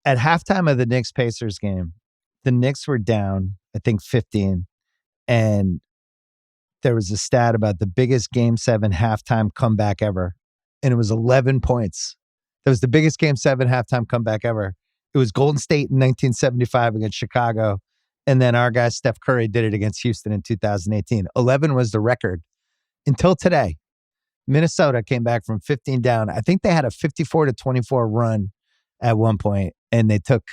At halftime of the Knicks-Pacers game, the Knicks were down, I think 15, and there was a stat about the biggest Game 7 halftime comeback ever, and it was 11 points. That was the biggest Game 7 halftime comeback ever. It was Golden State in 1975 against Chicago, and then our guy Steph Curry did it against Houston in 2018. 11 was the record until today. Minnesota came back from 15 down. I think they had a 54-24 run at one point, and they took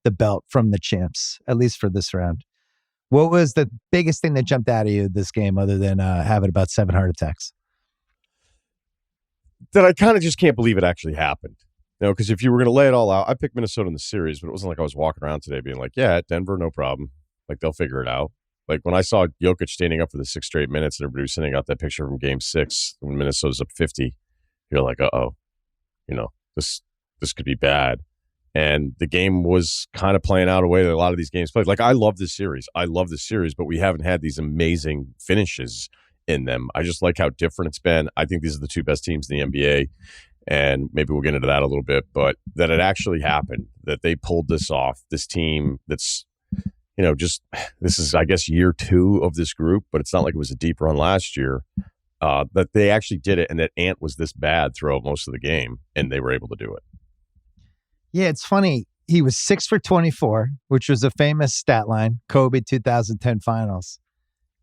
the belt from the champs, at least for this round. What was the biggest thing that jumped out at you this game other than having about 7 heart attacks? That I kind of just can't believe it actually happened. You know, because if you were going to lay it all out, I picked Minnesota in the series, but it wasn't like I was walking around today being like, yeah, Denver, no problem. Like, they'll figure it out. Like, when I saw Jokic standing up for the 6 straight minutes and everybody was sending out that picture from Game 6 when Minnesota's up 50, you're like, uh-oh, you know, this could be bad. And the game was kind of playing out a way that a lot of these games played. Like, I love this series. But we haven't had these amazing finishes in them. I just like how different it's been. I think these are the 2 best teams in the NBA, and maybe we'll get into that a little bit, but that it actually happened, that they pulled this off. This team that's, you know, just, this is, I guess, year 2 of this group, but it's not like it was a deep run last year, that they actually did it, and that Ant was this bad throughout most of the game, and they were able to do it. Yeah, it's funny. He was 6 for 24, which was a famous stat line, Kobe 2010 finals.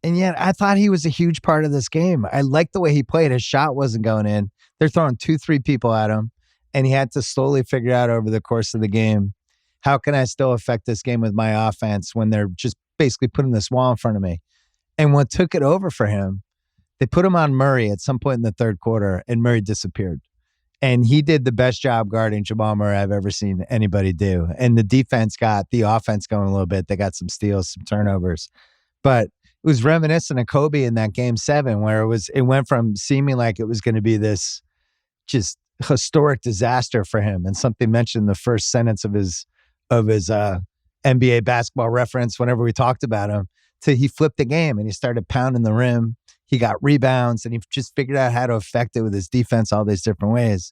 And yet I thought he was a huge part of this game. I liked the way he played. His shot wasn't going in. They're throwing 2-3 people at him, and he had to slowly figure out over the course of the game, how can I still affect this game with my offense when they're just basically putting this wall in front of me? And what took it over for him, they put him on Murray at some point in the third quarter, and Murray disappeared. And he did the best job guarding Jamal Murray I've ever seen anybody do. And the defense got the offense going a little bit. They got some steals, some turnovers. But it was reminiscent of Kobe in that Game 7, where it went from seeming like it was going to be this just historic disaster for him, and something mentioned in the first sentence of his NBA basketball reference whenever we talked about him, to he flipped the game and he started pounding the rim. He got rebounds, and he just figured out how to affect it with his defense all these different ways.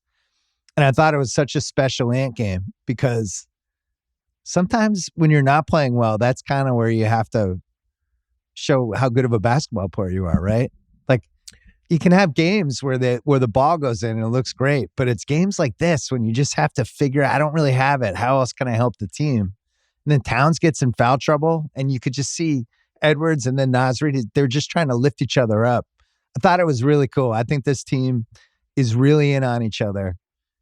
And I thought it was such a special Ant game, because sometimes when you're not playing well, that's kind of where you have to show how good of a basketball player you are, right? Like, you can have games where the ball goes in and it looks great, but it's games like this when you just have to figure out, I don't really have it. How else can I help the team? And then Towns gets in foul trouble, and you could just see Edwards and then Naz Reid, they're just trying to lift each other up. I thought it was really cool. I think this team is really in on each other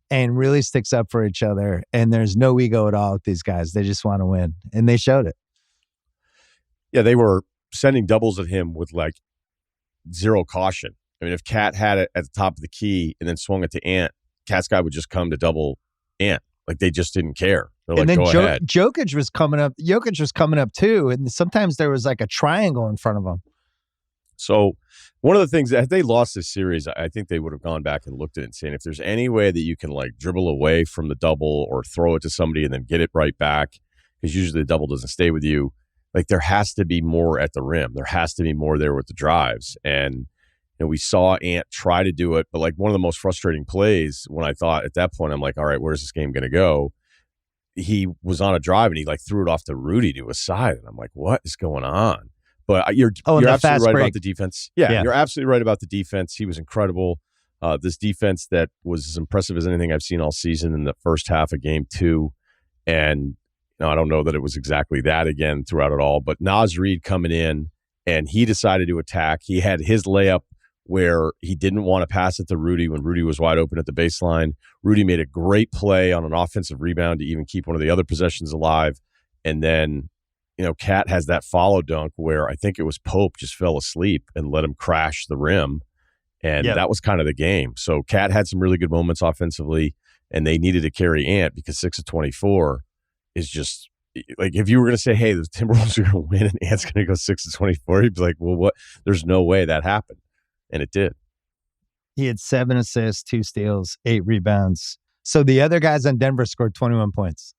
and really sticks up for each other. And there's no ego at all with these guys. They just want to win. And they showed it. Yeah, they were sending doubles at him with like zero caution. I mean, if Cat had it at the top of the key and then swung it to Ant, Cat's guy would just come to double Ant. Like, they just didn't care. They're and like, then go ahead. Jokic was coming up too. And sometimes there was like a triangle in front of him. So one of the things, that if they lost this series, I think they would have gone back and looked at it and saying, if there's any way that you can like dribble away from the double or throw it to somebody and then get it right back, because usually the double doesn't stay with you, like, there has to be more at the rim. There has to be more there with the drives. And you know, we saw Ant try to do it, but like one of the most frustrating plays, when I thought at that point, I'm like, all right, where's this game going to go? He was on a drive and he like threw it off to Rudy to his side. And I'm like, what is going on? But you're absolutely right about the defense. Yeah, you're absolutely right about the defense. He was incredible. This defense that was as impressive as anything I've seen all season in the first half of Game 2. And you know, I don't know that it was exactly that again throughout it all, but Naz Reid coming in, and he decided to attack. He had his layup where he didn't want to pass it to Rudy when Rudy was wide open at the baseline. Rudy made a great play on an offensive rebound to even keep one of the other possessions alive. And then, you know, Cat has that follow dunk where I think it was Pope just fell asleep and let him crash the rim. And that was kind of the game. So Cat had some really good moments offensively, and they needed to carry Ant, because 6 of 24 is just like, if you were going to say, hey, the Timberwolves are going to win and Ant's going to go 6 of 24, you'd be like, well, what? There's no way that happened. And it did. He had 7 assists, 2 steals, 8 rebounds. So the other guys on Denver scored 21 points.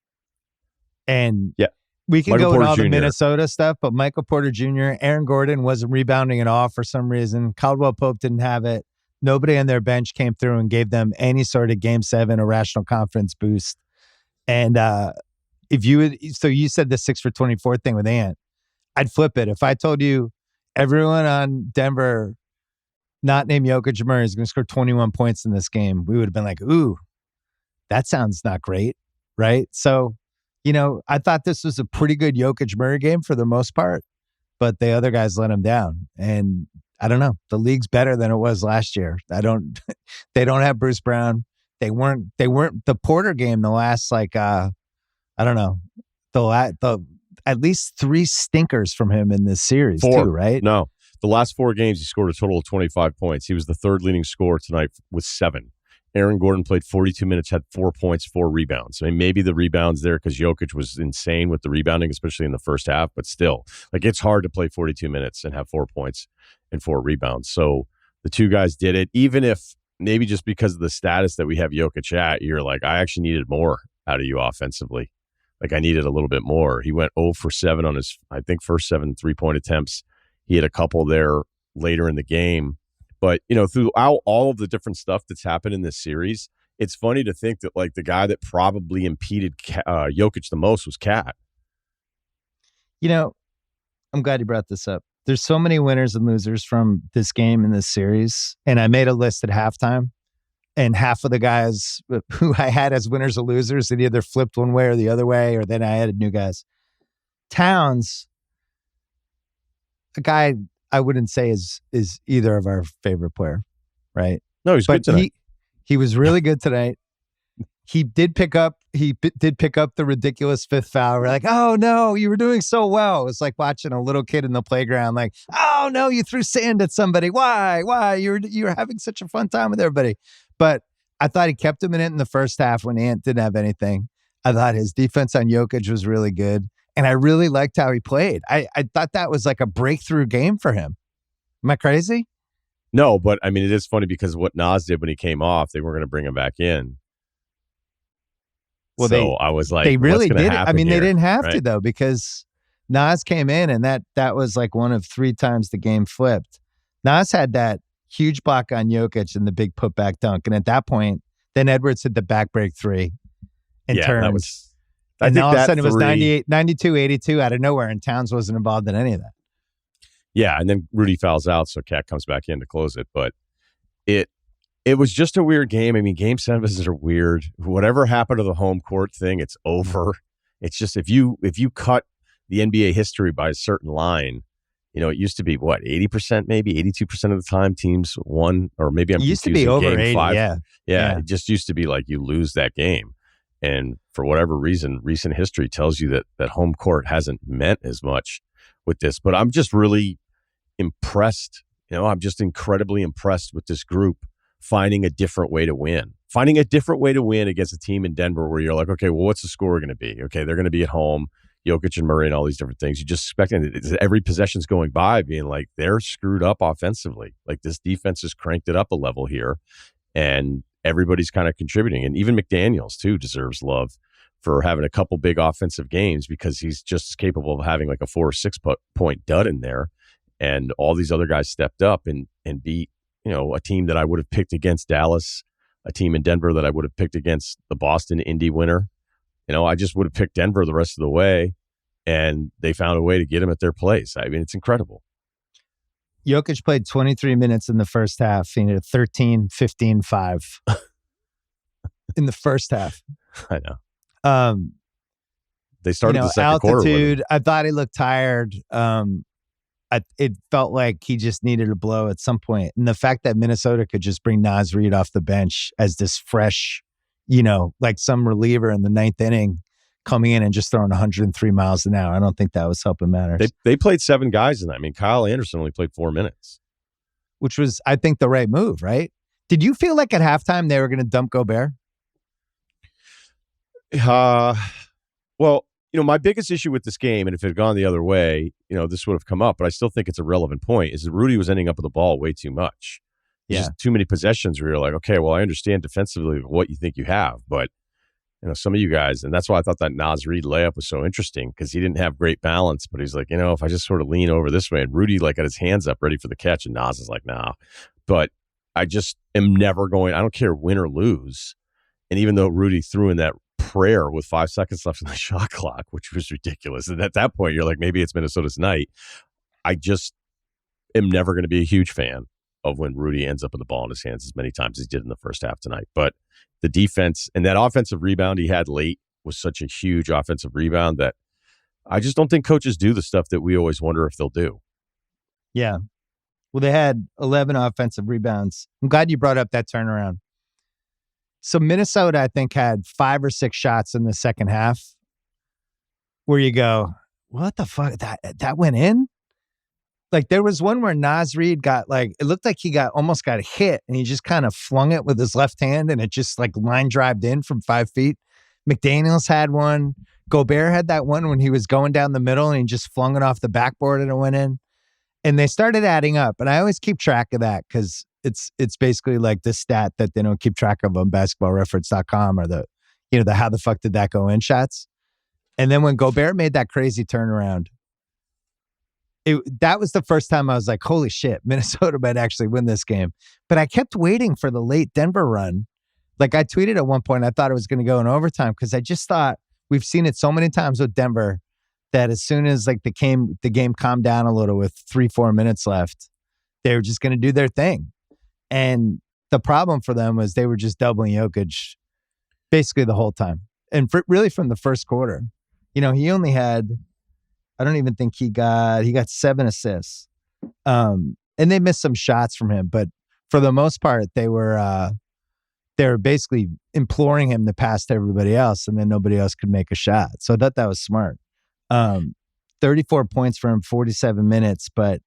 And we can go into all the Minnesota stuff, but Michael Porter Jr., Aaron Gordon wasn't rebounding at all for some reason. Caldwell Pope didn't have it. Nobody on their bench came through and gave them any sort of Game 7 irrational confidence boost. And if you would, so you said the 6 for 24 thing with Ant, I'd flip it. If I told you everyone on Denver, not named Jokic or Murray, is going to score 21 points in this game, we would have been like, ooh, that sounds not great, right? So, I thought this was a pretty good Jokic Murray game for the most part, but the other guys let him down. And I don't know. The league's better than it was last year. They don't have Bruce Brown. They weren't the Porter game. The last I don't know, the at least 3 stinkers from him in this series 4. too, right? No, the last 4 games he scored a total of 25 points. He was the 3rd leading scorer tonight with 7. Aaron Gordon played 42 minutes, had 4 points, 4 rebounds. I mean, maybe the rebounds there because Jokic was insane with the rebounding, especially in the first half. But still, it's hard to play 42 minutes and have 4 points and 4 rebounds. So the two guys did it, even if maybe just because of the status that we have Jokic at, you're like, I actually needed more out of you offensively. I needed a little bit more. He went 0 for 7 on his, I think, first 7 3-point attempts. He had a couple there later in the game. But, throughout all of the different stuff that's happened in this series, it's funny to think that, the guy that probably impeded Jokic the most was Cat. I'm glad you brought this up. There's so many winners and losers from this game in this series. And I made a list at halftime. And half of the guys who I had as winners or losers, it either flipped one way or the other way, or then I added new guys. Towns, a guy I wouldn't say is either of our favorite player, right? No, he's good tonight. He was really good tonight. He did pick up the ridiculous 5th foul. We're like, oh no, you were doing so well. It's like watching a little kid in the playground, like, oh no, you threw sand at somebody. Why? You're having such a fun time with everybody. But I thought he kept him in it in the first half when Ant didn't have anything. I thought his defense on Jokic was really good. And I really liked how he played. I thought that was like a breakthrough game for him. Am I crazy? No, but I mean, it is funny because what Nas did when he came off, they weren't going to bring him back in. Well, so I was like, they really did. I mean, here? They didn't have right? to though, because Nas came in and that was like one of 3 times the game flipped. Nas had that huge block on Jokic and the big putback dunk. And at that point, then Edwards hit the backbreak 3 and turned. And all of a sudden it was 98, 92, 82 out of nowhere, and Towns wasn't involved in any of that. Yeah, and then Rudy fouls out, so Cat comes back in to close it. But it was just a weird game. I mean, game 7s are weird. Whatever happened to the home court thing, it's over. It's just if you cut the NBA history by a certain line, it used to be 80%, maybe 82% of the time teams won, or maybe I'm it used to be over game 80, 5. Yeah. It just used to be like you lose that game. And for whatever reason, recent history tells you that home court hasn't meant as much with this. But I'm just really impressed. I'm just incredibly impressed with this group finding a different way to win. Finding a different way to win against a team in Denver where you're like, okay, well, what's the score going to be? Okay, they're going to be at home, Jokic and Murray and all these different things. You just expect every possession's going by being like, they're screwed up offensively. Like this defense has cranked it up a level here. And everybody's kind of contributing. And even McDaniels, too, deserves love for having a couple big offensive games because he's just as capable of having like a 4 or 6 point dud in there. And all these other guys stepped up and beat, a team that I would have picked against Dallas, a team in Denver that I would have picked against the Boston Indy winner. I just would have picked Denver the rest of the way, and they found a way to get him at their place. I mean, it's incredible. Jokic played 23 minutes in the first half. He had 13, 15, 5 in the first half. I know. They started the second quarter with him. I thought he looked tired. It felt like he just needed a blow at some point. And the fact that Minnesota could just bring Naz Reid off the bench as this fresh, like some reliever in the 9th inning coming in and just throwing 103 miles an hour. I don't think that was helping matters. They played 7 guys in that. I mean, Kyle Anderson only played 4 minutes. Which was, I think, the right move, right? Did you feel like at halftime they were going to dump Gobert? Well, my biggest issue with this game, and if it had gone the other way, this would have come up, but I still think it's a relevant point, is that Rudy was ending up with the ball way too much. Just too many possessions where you're like, okay, well, I understand defensively what you think you have, but some of you guys, and that's why I thought that Naz Reid layup was so interesting because he didn't have great balance, but he's like, if I just sort of lean over this way, and Rudy got his hands up ready for the catch, and Naz is like, nah. But I just am never going, I don't care win or lose. And even though Rudy threw in that prayer with 5 seconds left in the shot clock, which was ridiculous. And at that point, you're like, maybe it's Minnesota's night. I just am never going to be a huge fan of when Rudy ends up with the ball in his hands as many times as he did in the first half tonight. But the defense and that offensive rebound he had late was such a huge offensive rebound that I just don't think coaches do the stuff that we always wonder if they'll do. Yeah. Well, they had 11 offensive rebounds. I'm glad you brought up that turnaround. So Minnesota, I think, had 5 or 6 shots in the second half where you go, what the fuck? That went in? Like there was one where Naz Reid got it looked like he almost got hit and he just kind of flung it with his left hand and it just line drived in from 5 feet. McDaniels had one. Gobert had that one when he was going down the middle and he just flung it off the backboard and it went in. And they started adding up. And I always keep track of that because it's basically like the stat that they don't keep track of on basketballreference.com or the how the fuck did that go in shots. And then when Gobert made that crazy turnaround, that was the first time I was like, holy shit, Minnesota might actually win this game. But I kept waiting for the late Denver run. Like I tweeted at one point, I thought it was going to go in overtime because I just thought we've seen it so many times with Denver that as soon as the game calmed down a little with 3-4 minutes left, they were just going to do their thing. And the problem for them was they were just doubling Jokic basically the whole time. And really from the first quarter, he only had, I don't even think he got 7 assists. And they missed some shots from him, but for the most part, they were basically imploring him to pass to everybody else, and then nobody else could make a shot. So I thought that was smart. 34 points for him, 47 minutes, but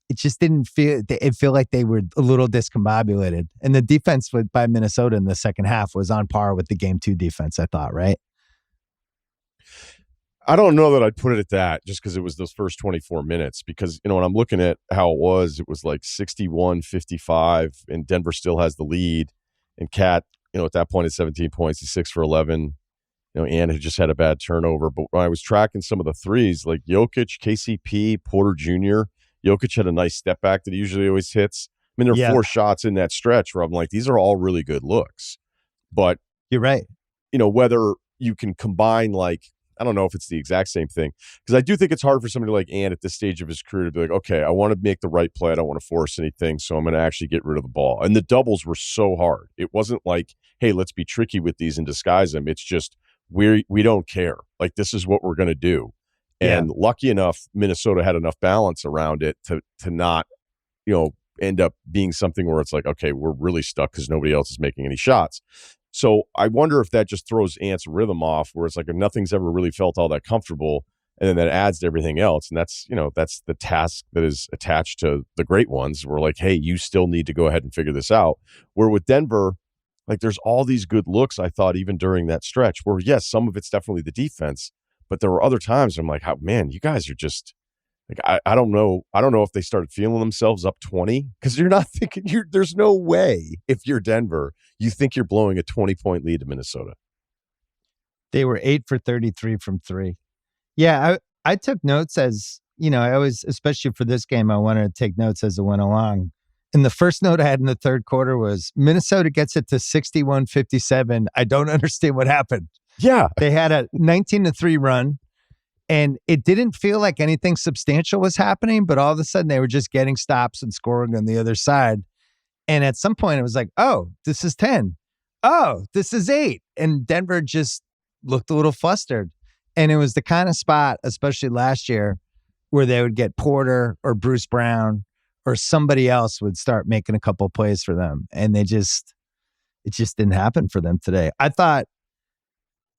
it just didn't feel like they were a little discombobulated. And the defense by Minnesota in the second half was on par with the game 2 defense, I thought, right? I don't know that I'd put it at that just because it was those first 24 minutes. Because, when I'm looking at how it was 61-55, and Denver still has the lead. And Cat, at that point, at 17 points, he's 6 for 11. Ann had just had a bad turnover. But when I was tracking some of the threes, like Jokic, KCP, Porter Jr., Jokic had a nice step back that he usually always hits. I mean, there are 4 shots in that stretch where I'm like, these are all really good looks. But you're right. Whether you can combine I don't know if it's the exact same thing, because I do think it's hard for somebody like Ant at this stage of his career to be like, okay, I want to make the right play. I don't want to force anything, so I'm going to actually get rid of the ball. And the doubles were so hard. It wasn't like, hey, let's be tricky with these and disguise them. It's just we don't care. Like, this is what we're going to do. And lucky enough, Minnesota had enough balance around it to not, end up being something where it's like, okay, we're really stuck because nobody else is making any shots. So I wonder if that just throws Ant's rhythm off, where it's like nothing's ever really felt all that comfortable, and then that adds to everything else. And that's the task that is attached to the great ones. We're like, hey, you still need to go ahead and figure this out. Where with Denver, there's all these good looks, I thought, even during that stretch, where yes, some of it's definitely the defense, but there were other times I'm like, man, you guys are just I don't know if they started feeling themselves up 20, because you're not thinking there's no way if you're Denver, you think you're blowing a 20-point lead to Minnesota. They were 8 for 33 from 3. Yeah, I took notes as, I always, especially for this game, I wanted to take notes as it went along. And the first note I had in the third quarter was Minnesota gets it to 61-57. I don't understand what happened. Yeah. They had a 19-3 run. And it didn't feel like anything substantial was happening, but all of a sudden they were just getting stops and scoring on the other side. And at some point it was like, oh, this is 10. Oh, this is 8. And Denver just looked a little flustered. And it was the kind of spot, especially last year, where they would get Porter or Bruce Brown or somebody else would start making a couple plays for them. And it just didn't happen for them today.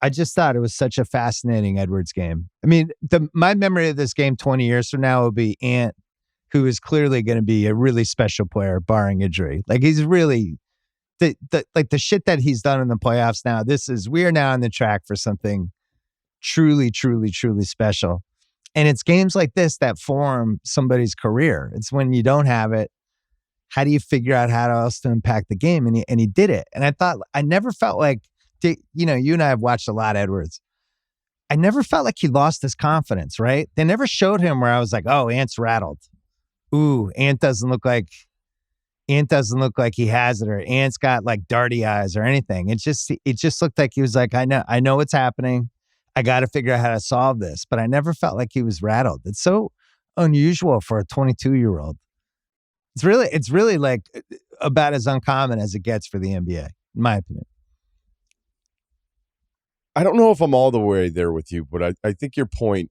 I just thought it was such a fascinating Edwards game. I mean, my memory of this game 20 years from now will be Ant, who is clearly going to be a really special player, barring injury. Like, he's really the shit that he's done in the playoffs now. We are now on the track for something truly, truly, truly special. And it's games like this that form somebody's career. It's when you don't have it, how do you figure out how else to impact the game? And he did it. And I never felt like, you and I have watched a lot of Edwards. I never felt like he lost his confidence, right? They never showed him where I was like, oh, Ant's rattled. Ooh, Ant doesn't look like Ant doesn't look like he has it, or Ant's got like darty eyes or anything. It just looked like he was like, I know what's happening. I got to figure out how to solve this. But I never felt like he was rattled. It's so unusual for a 22-year-old. It's really like about as uncommon as it gets for the NBA, in my opinion. I don't know if I'm all the way there with you, but I think your point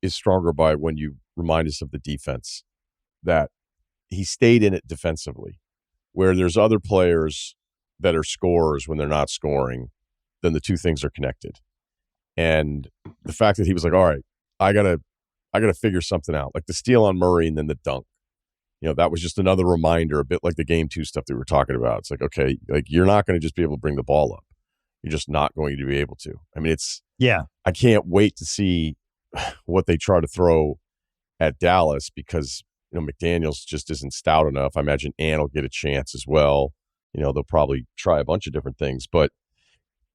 is stronger by when you remind us of the defense, that he stayed in it defensively, where there's other players that are scorers when they're not scoring, then the two things are connected. And the fact that he was like, all right, I gotta figure something out, like the steal on Murray and then the dunk. That was just another reminder, a bit like the game 2 stuff that we were talking about. It's like, okay, like you're not going to just be able to bring the ball up. You're just not going to be able to. I mean, I can't wait to see what they try to throw at Dallas, because McDaniels just isn't stout enough. I imagine Ant will get a chance as well. They'll probably try a bunch of different things, but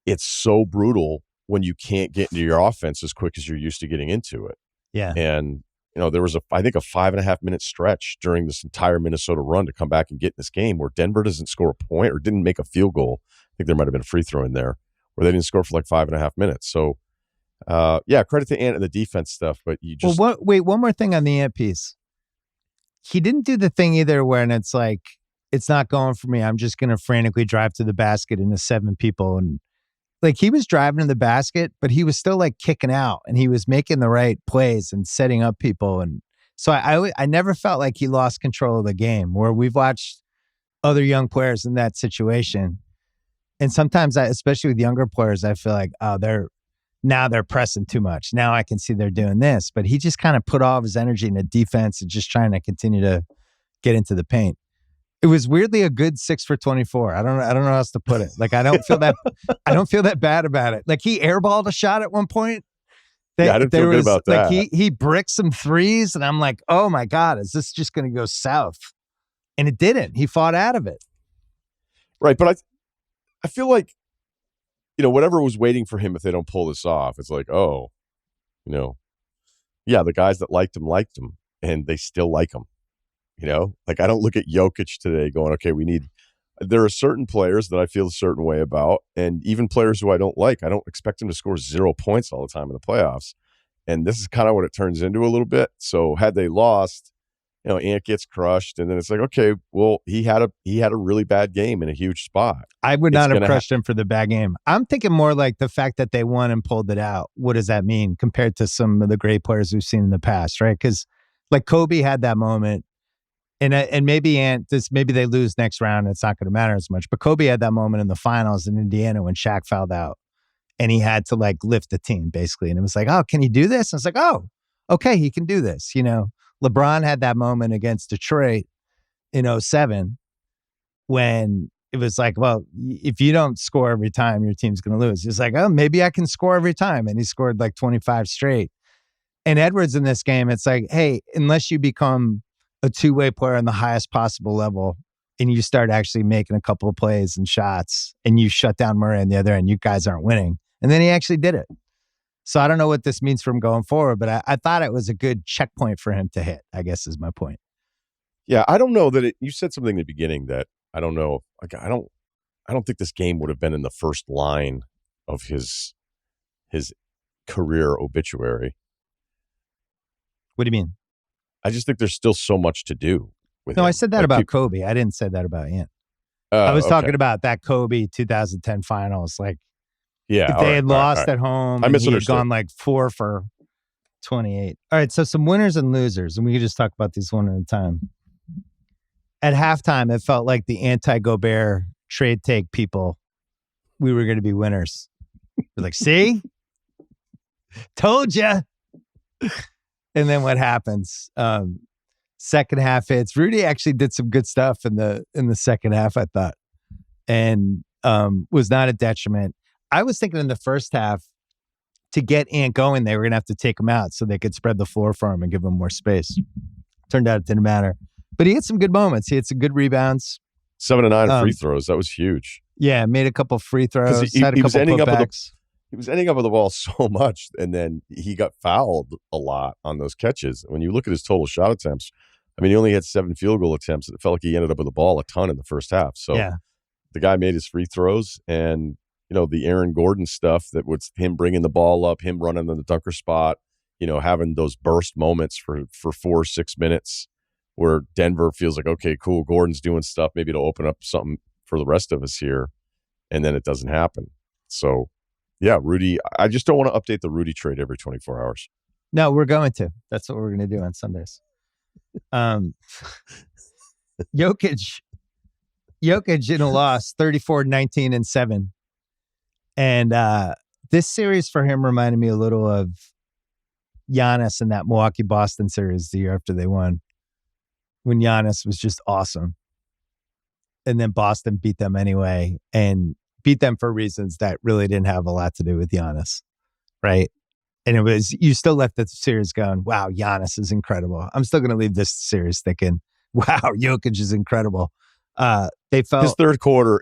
it's so brutal when you can't get into your offense as quick as you're used to getting into it. Yeah. And there was I think a 5.5 minute stretch during this entire Minnesota run to come back and get in this game where Denver doesn't score a point or didn't make a field goal. I think there might have been a free throw in there where they didn't score for like 5.5 minutes. So, credit to Ant and the defense stuff, but you just wait, one more thing on the Ant piece. He didn't do the thing either when it's like, it's not going for me, I'm just going to frantically drive to the basket into 7 people. And like, he was driving to the basket, but he was still like kicking out and he was making the right plays and setting up people. And so I never felt like he lost control of the game, where we've watched other young players in that situation. And sometimes especially with younger players, I feel like, oh, they're pressing too much. Now I can see they're doing this, but he just kind of put all of his energy into defense and just trying to continue to get into the paint. It was weirdly a good 6 for 24. I don't know how else to put it. Like, I don't feel that bad about it. Like, he airballed a shot at one point. I didn't feel good about that. Like, he bricked some threes, and I'm like, oh my God, is this just going to go south? And it didn't. He fought out of it. Right, but I feel like, whatever was waiting for him if they don't pull this off, it's like, oh, the guys that liked him, and they still like him. Like, I don't look at Jokic today going, okay, there are certain players that I feel a certain way about, and even players who I don't like, I don't expect them to score 0 points all the time in the playoffs. And this is kind of what it turns into a little bit. So had they lost, Ant gets crushed, and then it's like, okay, well, he had a really bad game in a huge spot. I would not have crushed him for the bad game. I'm thinking more like the fact that they won and pulled it out. What does that mean compared to some of the great players we've seen in the past, right? Because like Kobe had that moment, and maybe maybe they lose next round, it's not going to matter as much. But Kobe had that moment in the finals in Indiana when Shaq fouled out, and he had to like lift the team basically, and it was like, oh, can he do this? And it's like, oh, okay, he can do this, LeBron had that moment against Detroit in 2007 when it was like, well, if you don't score every time, your team's going to lose. He's like, oh, maybe I can score every time. And he scored like 25 straight. And Edwards in this game, it's like, hey, unless you become a two-way player on the highest possible level and you start actually making a couple of plays and shots and you shut down Murray on the other end, you guys aren't winning. And then he actually did it. So I don't know what this means for him going forward, but I thought it was a good checkpoint for him to hit, I guess is my point. Yeah, I don't know that you said something in the beginning that I don't know. Like, I don't think this game would have been in the first line of his career obituary. What do you mean? I just think there's still so much to do with him. I said that about Kobe. I didn't say that about Ant. I was talking about that Kobe 2010 finals. Like, yeah, if they had lost at home, I misunderstood. He had gone like 4 for 28. All right, so some winners and losers, and we can just talk about these one at a time. At halftime, it felt like the anti-Gobert trade take people, we were going to be winners. We're like, see? Told ya. And then what happens? Second half hits. Rudy actually did some good stuff in the second half, I thought, and was not a detriment. I was thinking in the first half, to get Ant going, they were going to have to take him out so they could spread the floor for him and give him more space. Turned out it didn't matter. But he had some good moments. He had some good rebounds. 7 of 9 free throws. That was huge. Yeah, made a couple free throws. He had a was couple ending putbacks. He was ending up with the ball so much, and then he got fouled a lot on those catches. When you look at his total shot attempts, I mean, he only had 7 field goal attempts. It felt like he ended up with the ball a ton in the first half. So Yeah. the guy made his free throws, and the Aaron Gordon stuff that was him bringing the ball up, him running in the dunker spot, having those burst moments for 4 or 6 minutes where Denver feels like, okay, cool, Gordon's doing stuff. Maybe it'll open up something for the rest of us here, and then it doesn't happen. So, yeah, Rudy, I just don't want to update the Rudy trade every 24 hours. No, we're going to. That's what we're going to do on Sundays. Jokic in a loss, 34-19-7. And this series for him reminded me a little of Giannis in that Milwaukee-Boston series the year after they won, when Giannis was just awesome. And then Boston beat them anyway, and beat them for reasons that really didn't have a lot to do with Giannis, right? And it was, you still left the series going, wow, Giannis is incredible. I'm still going to leave this series thinking, wow, Jokic is incredible. They felt his third quarter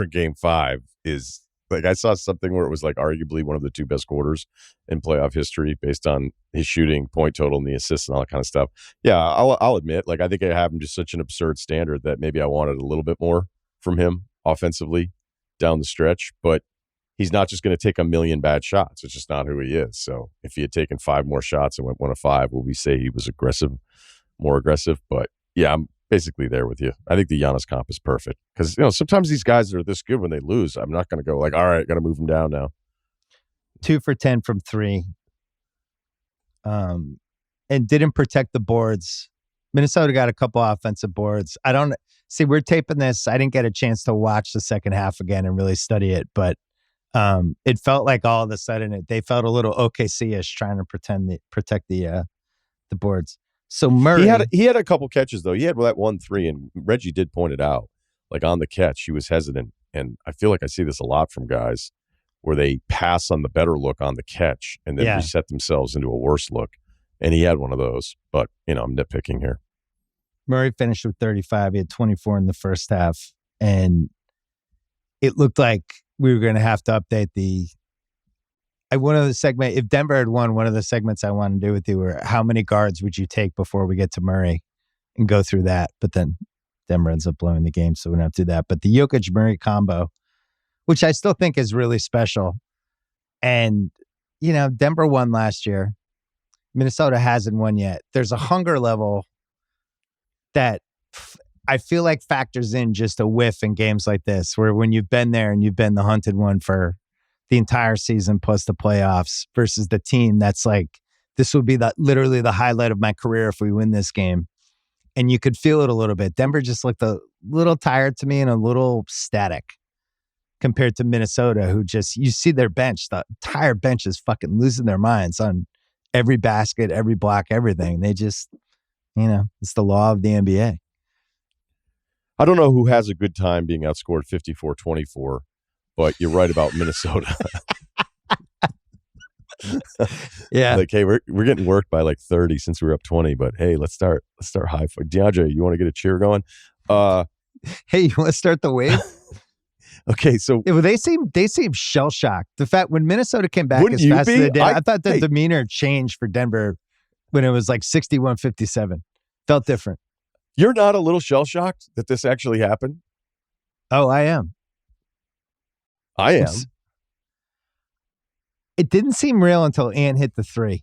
game 5 is like, I saw something where it was like arguably one of the 2 best quarters in playoff history based on his shooting, point total, and the assists and all that kind of stuff. Yeah, I'll admit, like, I think I have him just such an absurd standard that maybe I wanted a little bit more from him offensively down the stretch, but he's not just going to take a million bad shots. It's just not who he is. So if he had taken 5 more shots and went 1 of 5, will we say he was more aggressive? But yeah, I'm basically there with you. I think the Giannis comp is perfect because, sometimes these guys are this good when they lose. I'm not going to go like, all right, got to move them down now. 2 for 10 from 3. And didn't protect the boards. Minnesota got a couple offensive boards. I don't see, we're taping this. I didn't get a chance to watch the second half again and really study it, but it felt like all of a sudden they felt a little OKC-ish trying to protect the boards. So Murray, he had a couple catches though. He had that 1-3, and Reggie did point it out. Like on the catch, he was hesitant, and I feel like I see this a lot from guys where they pass on the better look on the catch and then reset themselves into a worse look. And he had one of those, but I'm nitpicking here. Murray finished with 35. He had 24 in the first half, and it looked like we were going to have to update one of the segments. If Denver had won, one of the segments I wanted to do with you were how many guards would you take before we get to Murray and go through that. But then Denver ends up blowing the game, so we don't have to do that. But the Jokic-Murray combo, which I still think is really special. And, Denver won last year. Minnesota hasn't won yet. There's a hunger level that I feel like factors in just a whiff in games like this, where when you've been there and you've been the hunted one for the entire season plus the playoffs versus the team that's like, this would be literally the highlight of my career if we win this game. And you could feel it a little bit. Denver just looked a little tired to me and a little static compared to Minnesota, who just, you see their bench, the entire bench is fucking losing their minds on every basket, every block, everything. They just, it's the law of the NBA. I don't know who has a good time being outscored 54-24, but you're right about Minnesota. Yeah. Like, hey, we're getting worked by like 30 since we were up 20, but hey, let's start high five. DeAndre, you want to get a cheer going? Hey, you want to start the wave? Okay, so they seem shell shocked. The fact when Minnesota came back Wouldn't as you fast be? as they did, I thought the Hey. demeanor changed for Denver when it was like 61-57. Felt different. You're not a little shell shocked that this actually happened? Oh, I am. I am. It didn't seem real until Ant hit the 3.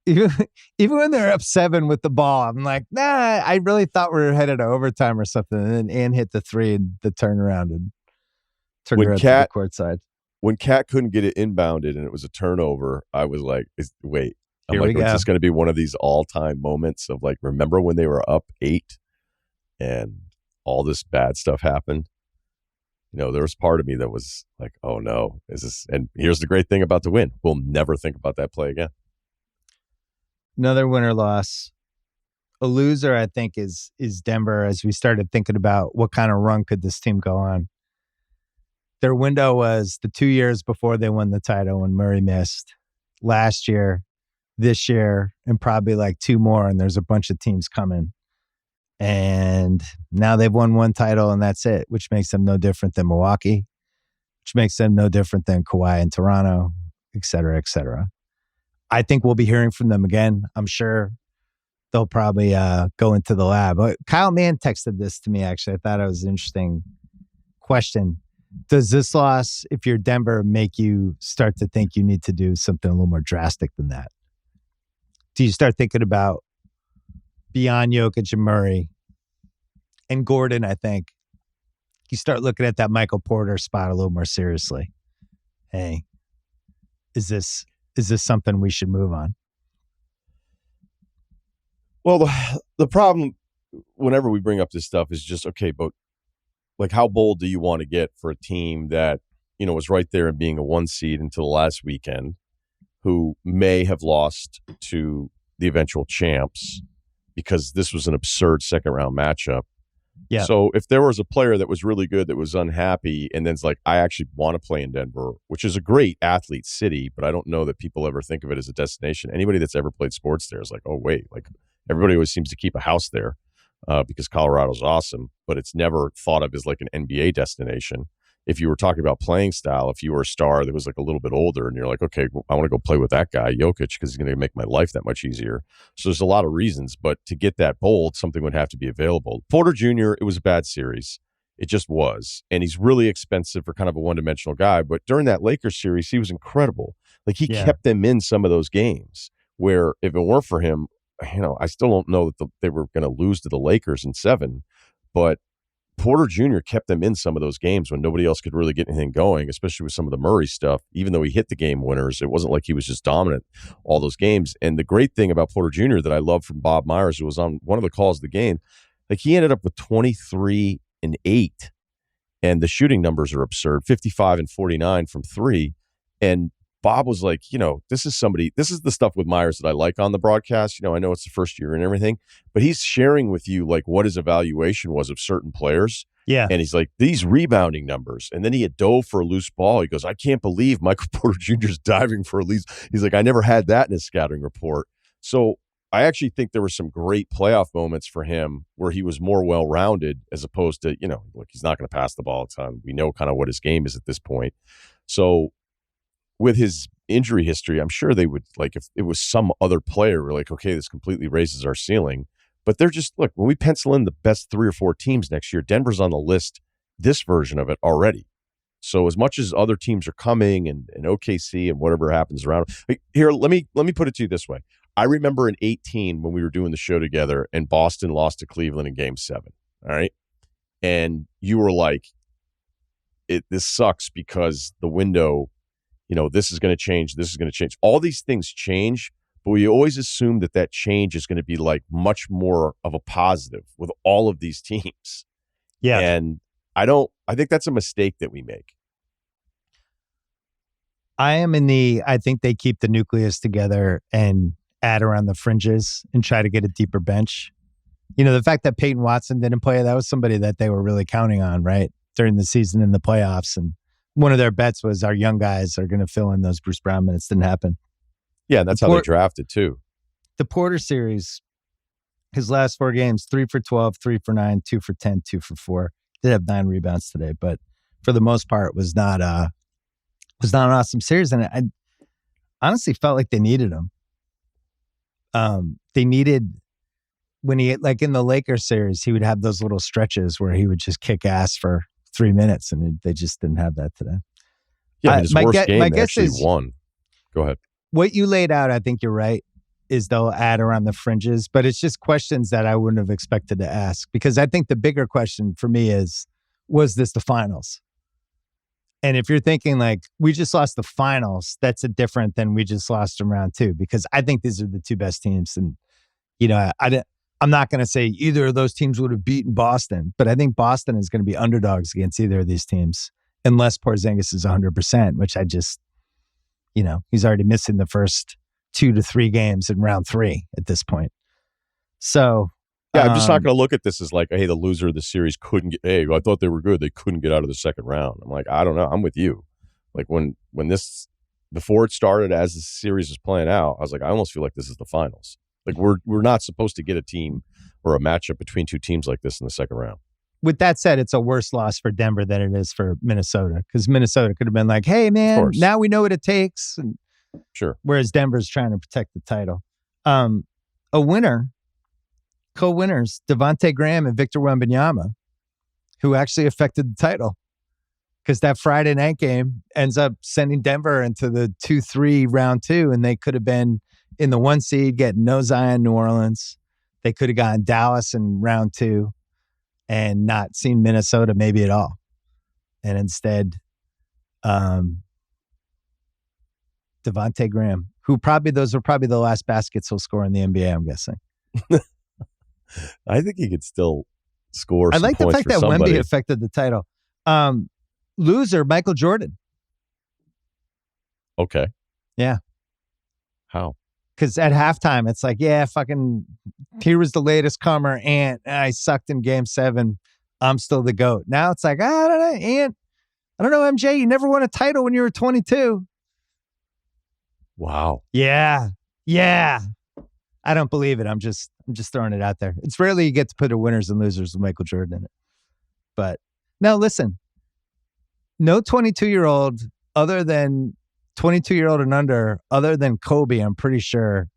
Even when they're up 7 with the ball, I'm like, nah, I really thought we were headed to overtime or something. And then Ant hit the 3 and the turnaround and turned around to the court side. When Cat couldn't get it inbounded and it was a turnover, I was like, wait. I'm Here like, we is go. this going to be one of these all-time moments of like, remember when they were up 8 and all this bad stuff happened? There was part of me that was like, oh no, is this? And here's the great thing about the win. We'll never think about that play again. Another winner loss. A loser, I think, is Denver, as we started thinking about what kind of run could this team go on. Their window was the 2 years before they won the title when Murray missed. Last year, this year, and probably like 2 more, and there's a bunch of teams coming. And now they've won 1 title, and that's it, which makes them no different than Milwaukee, which makes them no different than Kawhi in Toronto, et cetera, et cetera. I think we'll be hearing from them again, I'm sure. they'll probably go into the lab. Kyle Mann texted this to me, actually. I thought it was an interesting question. Does this loss, if you're Denver, make you start to think you need to do something a little more drastic than that? Do you start thinking about beyond Jokic and Murray and Gordon? I think you start looking at that Michael Porter spot a little more seriously. Hey, is this something we should move on? Well, the problem whenever we bring up this stuff is just, okay, but like, how bold do you want to get for a team that, was right there and being a 1 seed until the last weekend, who may have lost to the eventual champs because this was an absurd second round matchup. Yeah. So if there was a player that was really good that was unhappy and then's like, I actually want to play in Denver, which is a great athlete city, but I don't know that people ever think of it as a destination. Anybody that's ever played sports there is like, oh, wait, like everybody always seems to keep a house there because Colorado's awesome, but it's never thought of as like an NBA destination. If you were talking about playing style, if you were a star that was like a little bit older and you're like, okay, well, I want to go play with that guy, Jokic, because he's going to make my life that much easier. So there's a lot of reasons, but to get that bold, something would have to be available. Porter Jr., it was a bad series. It just was. And he's really expensive for kind of a one-dimensional guy. But during that Lakers series, he was incredible. Like, he kept them in some of those games where if it weren't for him, I still don't know that they were going to lose to the Lakers in 7, but Porter Jr. kept them in some of those games when nobody else could really get anything going, especially with some of the Murray stuff. Even though he hit the game winners, it wasn't like he was just dominant all those games. And the great thing about Porter Jr. that I love from Bob Myers, who was on one of the calls of the game, like, he ended up with 23 and 8, and the shooting numbers are absurd, 55 and 49 from 3. And Bob was like, this is the stuff with Myers that I like on the broadcast. I know it's the first year and everything, but he's sharing with you like what his evaluation was of certain players. Yeah. And he's like, these rebounding numbers. And then he had dove for a loose ball. He goes, I can't believe Michael Porter Jr. is diving for a loose. He's like, I never had that in his scouting report. So I actually think there were some great playoff moments for him where he was more well-rounded as opposed to, look, he's not going to pass the ball a ton. We know kind of what his game is at this point. So with his injury history, I'm sure they would, like, if it was some other player, we're like, okay, this completely raises our ceiling. But they're just, look, when we pencil in the best 3 or 4 teams next year, Denver's on the list, this version of it already. So as much as other teams are coming and OKC and whatever happens around here, let me put it to you this way. I remember in 2018 when we were doing the show together and Boston lost to Cleveland in Game 7. All right. And you were like, this sucks because the window, this is going to change. This is going to change. All these things change, but we always assume that change is going to be like much more of a positive with all of these teams. Yeah. And I think that's a mistake that we make. I think they keep the nucleus together and add around the fringes and try to get a deeper bench. The fact that Peyton Watson didn't play, that was somebody that they were really counting on, right, during the season in the playoffs. And one of their bets was our young guys are going to fill in those Bruce Brown minutes. Didn't happen. Yeah, and that's how they drafted too. The Porter series, his last 4 games, 3 for 12, 3 for 9, 2 for 10, 2 for 4. Did have 9 rebounds today, but for the most part was not an awesome series. And I honestly felt like they needed him. They needed, when he, like in the Lakers series, he would have those little stretches where he would just kick ass for 3 minutes, and they just didn't have that today. Yeah, his worst game they actually won. Go ahead. What you laid out, I think you're right, is they'll add around the fringes, but it's just questions that I wouldn't have expected to ask, because I think the bigger question for me is, was this the finals? And if you're thinking like, we just lost the finals, that's a different than we just lost in round 2, because I think these are the 2 best teams. And, I'm not going to say either of those teams would have beaten Boston, but I think Boston is going to be underdogs against either of these teams, unless Porzingis is 100%, which I just, he's already missing the first 2 to 3 games in round 3 at this point. So, yeah, I'm just not going to look at this as like, hey, the loser of the series couldn't get, hey, I thought they were good. They couldn't get out of the second round. I'm like, I don't know. I'm with you. Like when this, before it started, as the series was playing out, I was like, I almost feel like this is the finals. Like we're not supposed to get a team or a matchup between 2 teams like this in the second round. With that said, it's a worse loss for Denver than it is for Minnesota, because Minnesota could have been like, hey, man, now we know what it takes. And sure. Whereas Denver's trying to protect the title. A winner co-winners, Devontae Graham and Victor Wembanyama, who actually affected the title. Because that Friday night game ends up sending Denver into the 2-3 round 2, and they could have been in the 1 seed, getting no Zion, New Orleans. They could have gotten Dallas in round 2 and not seen Minnesota maybe at all. And instead, Devontae Graham, those were probably the last baskets he'll score in the NBA, I'm guessing. I think he could still score. I like the fact that somebody. Wemby affected the title. Loser, Michael Jordan. Okay. Yeah. How? Because at halftime, it's like, yeah, fucking, here was the latest comer, Ant. I sucked in game 7. I'm still the GOAT. Now it's like, I don't know, Ant. I don't know, MJ. You never won a title when you were 22. Wow. Yeah. Yeah. I don't believe it. I'm just throwing it out there. It's rarely you get to put a winners and losers with Michael Jordan in it. But no, listen. No 22-year-old other than 22-year-old and under, other than Kobe, I'm pretty sure,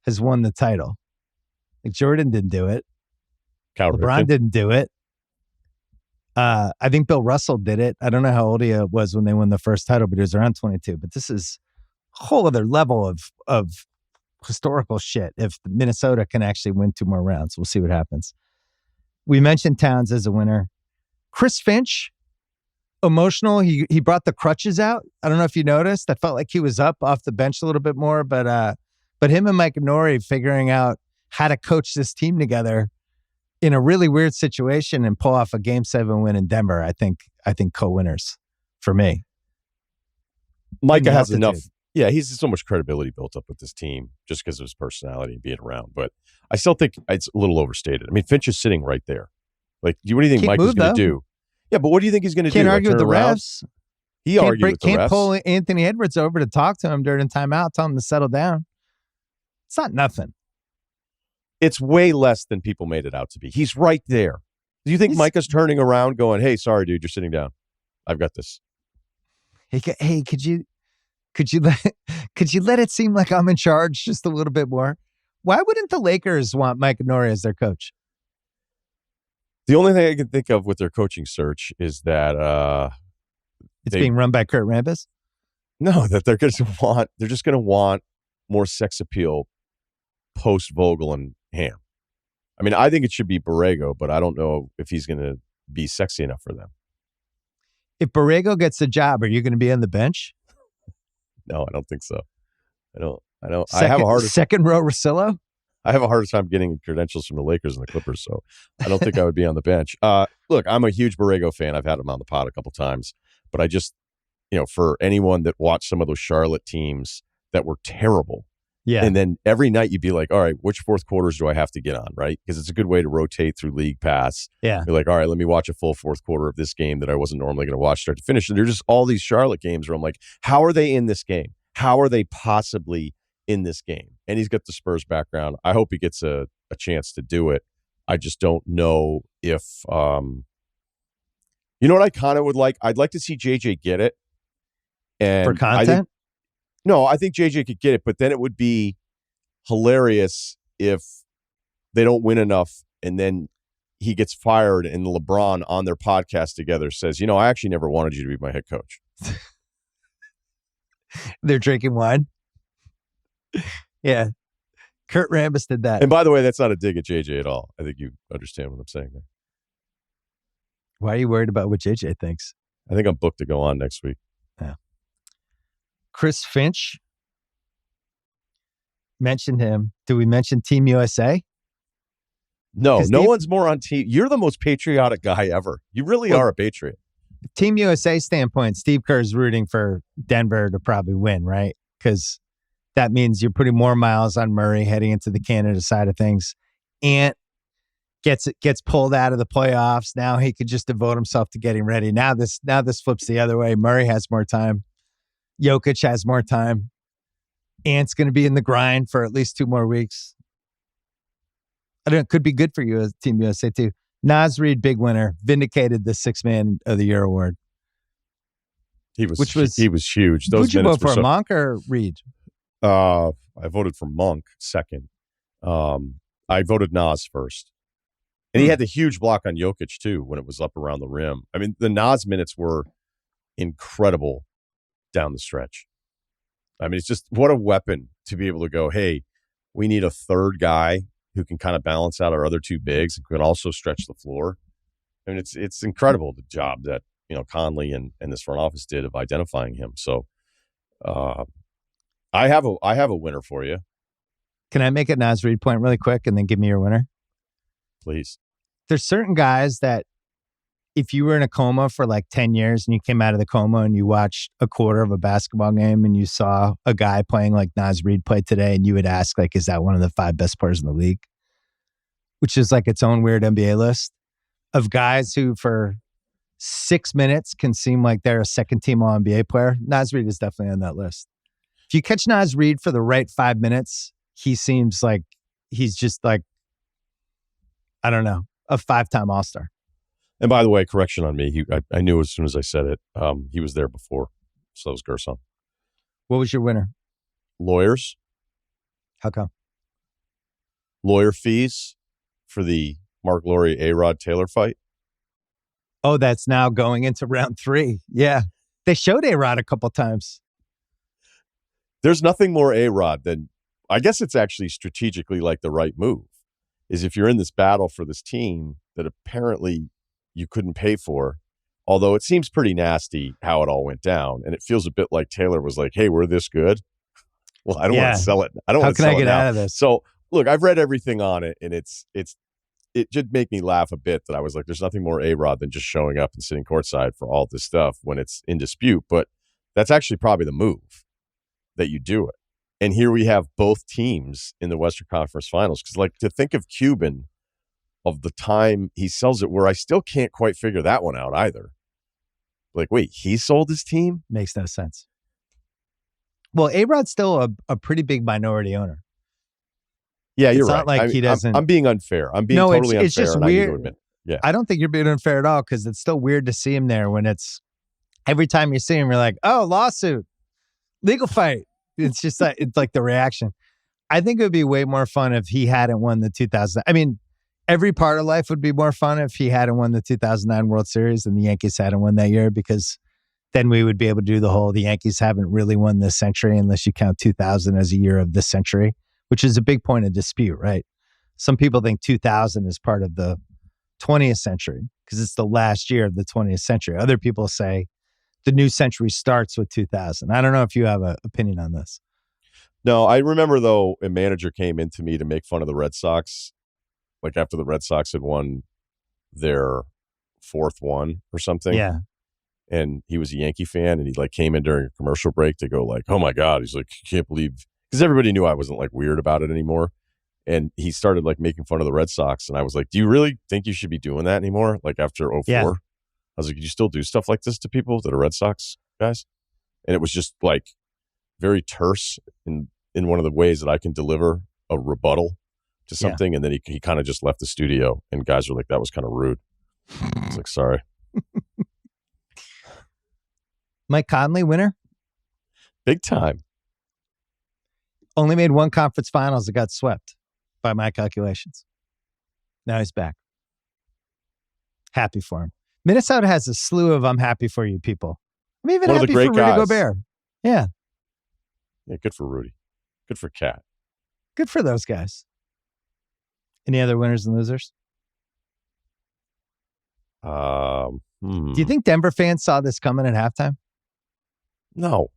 has won the title. Like Jordan didn't do it. LeBron didn't do it. I think Bill Russell did it. I don't know how old he was when they won the first title, but he was around 22. But this is a whole other level of historical shit. If Minnesota can actually win 2 more rounds, we'll see what happens. We mentioned Towns as a winner. Chris Finch, emotional. He brought the crutches out. I don't know if you noticed. I felt like he was up off the bench a little bit more, but him and Mike Norrie figuring out how to coach this team together in a really weird situation and pull off a Game 7 win in Denver. I think co-winners for me. Micah has enough. Yeah, he's so much credibility built up with this team just because of his personality and being around. But I still think it's a little overstated. I mean, Finch is sitting right there. Like, what do you think Micah's going to do? Yeah, but what do you think he's going to do? Can't argue with the refs. He argued with the refs. Can't pull Anthony Edwards over to talk to him during timeout, tell him to settle down. It's not nothing. It's way less than people made it out to be. He's right there. Do you think Micah's turning around going, hey, sorry, dude, you're sitting down. I've got this. Hey, could you let it seem like I'm in charge just a little bit more? Why wouldn't the Lakers want Mike Norrie as their coach? The only thing I can think of with their coaching search is that it's being run by Kurt Rambis. No, that they're just going to want more sex appeal post Vogel and Ham. I mean, I think it should be Borrego, but I don't know if he's going to be sexy enough for them. If Borrego gets the job, are you going to be on the bench? No, I don't think so. I don't. I have a hard second row Russillo. I have a harder time getting credentials from the Lakers and the Clippers, so I don't think I would be on the bench. Look, I'm a huge Borrego fan. I've had him on the pod a couple times, but I just, for anyone that watched some of those Charlotte teams that were terrible, yeah, and then every night you'd be like, all right, which fourth quarters do I have to get on, right? Because it's a good way to rotate through league pass. Yeah, you're like, all right, let me watch a full fourth quarter of this game that I wasn't normally going to watch start to finish. And there's just all these Charlotte games where I'm like, how are they in this game? How are they possibly in this game? And he's got the Spurs background. I hope he gets a chance to do it. I just don't know if you know what I kind of would like? I'd like to see JJ get it. And for content? I think JJ could get it, but then it would be hilarious if they don't win enough and then he gets fired and LeBron on their podcast together says, I actually never wanted you to be my head coach. They're drinking wine. Yeah. Kurt Rambis did that. And by the way, that's not a dig at JJ at all. I think you understand what I'm saying there. Why are you worried about what JJ thinks? I think I'm booked to go on next week. Yeah. Chris Finch. Mentioned him. Do we mention Team USA? No, no one's more on team. You're the most patriotic guy ever. You really are a patriot. Team USA standpoint, Steve Kerr's rooting for Denver to probably win, right? Because that means you're putting more miles on Murray heading into the Canada side of things. Ant gets pulled out of the playoffs. Now he could just devote himself to getting ready. Now this flips the other way. Murray has more time. Jokic has more time. Ant's going to be in the grind for at least 2 more weeks. I don't know. It could be good for you as Team USA too. Naz Reid, big winner, vindicated the 6th Man of the Year award. He was huge. Those who'd you vote for, Monk or Reid? I voted for Monk second. I voted Nas first. And he had the huge block on Jokic, too, when it was up around the rim. I mean, the Nas minutes were incredible down the stretch. I mean, it's just what a weapon to be able to go, hey, we need a third guy who can kind of balance out our other two bigs and can also stretch the floor. I mean, it's incredible the job that, Conley and this front office did of identifying him. So I have a winner for you. Can I make a Nas Reed point really quick and then give me your winner? Please. There's certain guys that if you were in a coma for like 10 years and you came out of the coma and you watched a quarter of a basketball game and you saw a guy playing like Nas Reed play today, and you would ask, like, is that one of the 5 best players in the league? Which is like its own weird NBA list of guys who for 6 minutes can seem like they're a second-team All-NBA player. Nas Reed is definitely on that list. If you catch Nas Reed for the right 5 minutes, he seems like he's just like, I don't know, a 5-time All-Star. And by the way, correction on me. I knew as soon as I said it. He was there before. So that was Gerson. What was your winner? Lawyers. How come? Lawyer fees for the Mark Lowry A-Rod Taylor fight. Oh, that's now going into round 3. Yeah. They showed A-Rod a couple times. There's nothing more A-Rod than, I guess it's actually strategically like the right move, is if you're in this battle for this team that apparently you couldn't pay for, although it seems pretty nasty how it all went down. And it feels a bit like Taylor was like, hey, we're this good. Well, I don't want to sell it. I don't want to sell it. How can I get out of this? So look, I've read everything on it, and it did make me laugh a bit that I was like, there's nothing more A-Rod than just showing up and sitting courtside for all this stuff when it's in dispute. But that's actually probably the move, that you do it. And here we have both teams in the Western Conference Finals. Because, like, to think of Cuban, of the time he sells it, where I still can't quite figure that one out either. Like, wait, he sold his team? Makes no sense. Well, A-Rod's still a pretty big minority owner. Yeah, you're right. It's not like he doesn't. I'm being unfair. I'm being totally unfair. It's just and weird. I need to admit. Yeah. I don't think you're being unfair at all, because it's still weird to see him there when it's every time you see him, you're like, oh, lawsuit, legal fight. It's just like, it's like the reaction. I think it would be way more fun if he hadn't won the 2000. I mean, every part of life would be more fun if he hadn't won the 2009 World Series and the Yankees hadn't won that year, because then we would be able to do the whole, the Yankees haven't really won this century unless you count 2000 as a year of this century, which is a big point of dispute, right? Some people think 2000 is part of the 20th century because it's the last year of the 20th century. Other people say the new century starts with 2000. I don't know if you have an opinion on this. No, I remember, though, a manager came into me to make fun of the Red Sox, like after the Red Sox had won their 4th one or something. Yeah. And he was a Yankee fan, and he like came in during a commercial break to go like, oh my God. He's like, can't believe, because everybody knew I wasn't like weird about it anymore. And he started like making fun of the Red Sox. And I was like, do you really think you should be doing that anymore? Like after 04? Yeah. I was like, you still do stuff like this to people that are Red Sox guys? And it was just like very terse in one of the ways that I can deliver a rebuttal to something. Yeah. And then he kind of just left the studio, and guys were like, that was kind of rude. I was like, sorry. Mike Conley, winner? Big time. Only made one conference finals that got swept by my calculations. Now he's back. Happy for him. Minnesota has a slew of I'm happy for you people. I'm even one happy for Rudy Gobert. Yeah. Yeah, good for Rudy. Good for Cat. Good for those guys. Any other winners and losers? Do you think Denver fans saw this coming at halftime? No.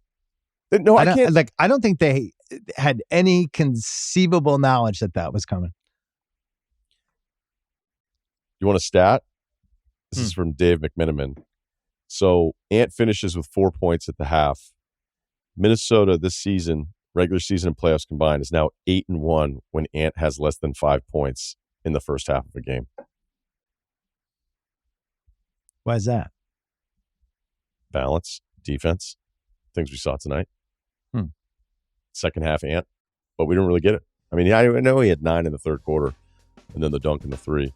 No, I can't. Like, I don't think they had any conceivable knowledge that was coming. You want a stat? This is from Dave McMenamin. So Ant finishes with 4 points at the half. Minnesota this season, regular season and playoffs combined, is now 8-1 when Ant has less than 5 points in the first half of a game. Why is that? Balance, defense, things we saw tonight. Second half Ant, but we didn't really get it. I mean, I know he had 9 in the third quarter and then the dunk in the 3.